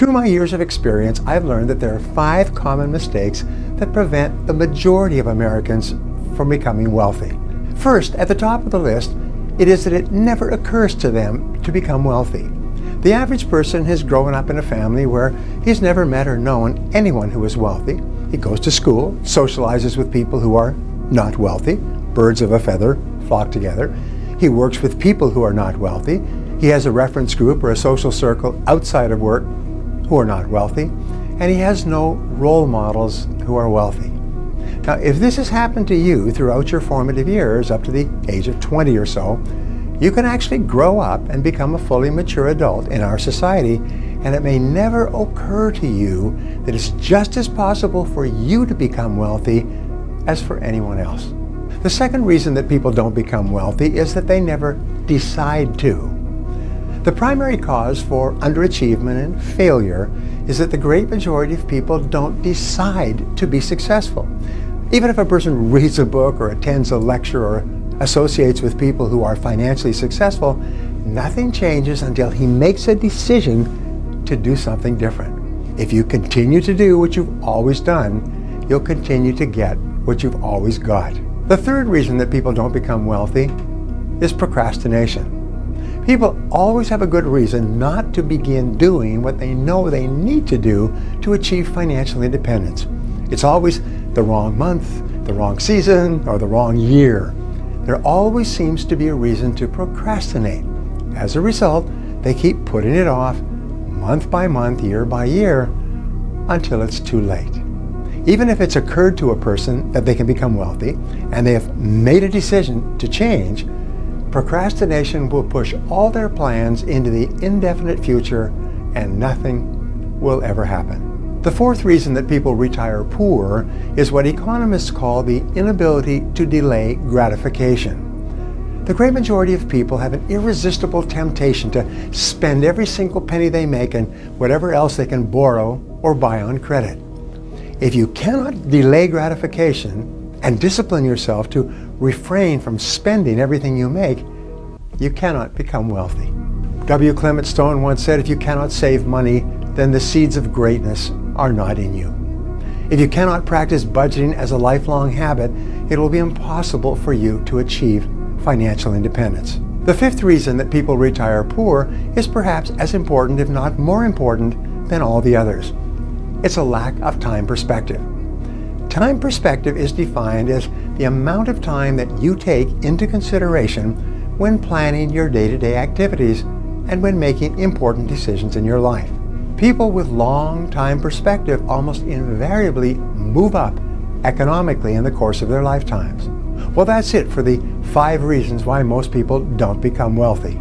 Through my years of experience, I've learned that there are 5 common mistakes that prevent the majority of Americans from becoming wealthy. First, at the top of the list, it is that it never occurs to them to become wealthy. The average person has grown up in a family where he's never met or known anyone who is wealthy. He goes to school, socializes with people who are not wealthy. Birds of a feather flock together. He works with people who are not wealthy. He has a reference group or a social circle outside of work who are not wealthy. And he has no role models who are wealthy. Now, if this has happened to you throughout your formative years, up to the age of 20 or so, you can actually grow up and become a fully mature adult in our society, and it may never occur to you that it's just as possible for you to become wealthy as for anyone else. The second reason that people don't become wealthy is that they never decide to. The primary cause for underachievement and failure is that the great majority of people don't decide to be successful. Even if a person reads a book or attends a lecture or associates with people who are financially successful, nothing changes until he makes a decision to do something different. If you continue to do what you've always done, you'll continue to get what you've always got. The third reason that people don't become wealthy is procrastination. People always have a good reason not to begin doing what they know they need to do to achieve financial independence. It's always the wrong month, the wrong season, or the wrong year. There always seems to be a reason to procrastinate. As a result, they keep putting it off month by month, year by year, until it's too late. Even if it's occurred to a person that they can become wealthy and they have made a decision to change, procrastination will push all their plans into the indefinite future and nothing will ever happen. The fourth reason that people retire poor is what economists call the inability to delay gratification. The great majority of people have an irresistible temptation to spend every single penny they make and whatever else they can borrow or buy on credit. If you cannot delay gratification and discipline yourself to refrain from spending everything you make, you cannot become wealthy. W. Clement Stone once said, if you cannot save money, then the seeds of greatness are not in you. If you cannot practice budgeting as a lifelong habit, it will be impossible for you to achieve financial independence. The fifth reason that people retire poor is perhaps as important, if not more important, than all the others. It's a lack of time perspective. Time perspective is defined as the amount of time that you take into consideration when planning your day-to-day activities and when making important decisions in your life. People with long time perspective almost invariably move up economically in the course of their lifetimes. Well, that's it for the 5 reasons why most people don't become wealthy.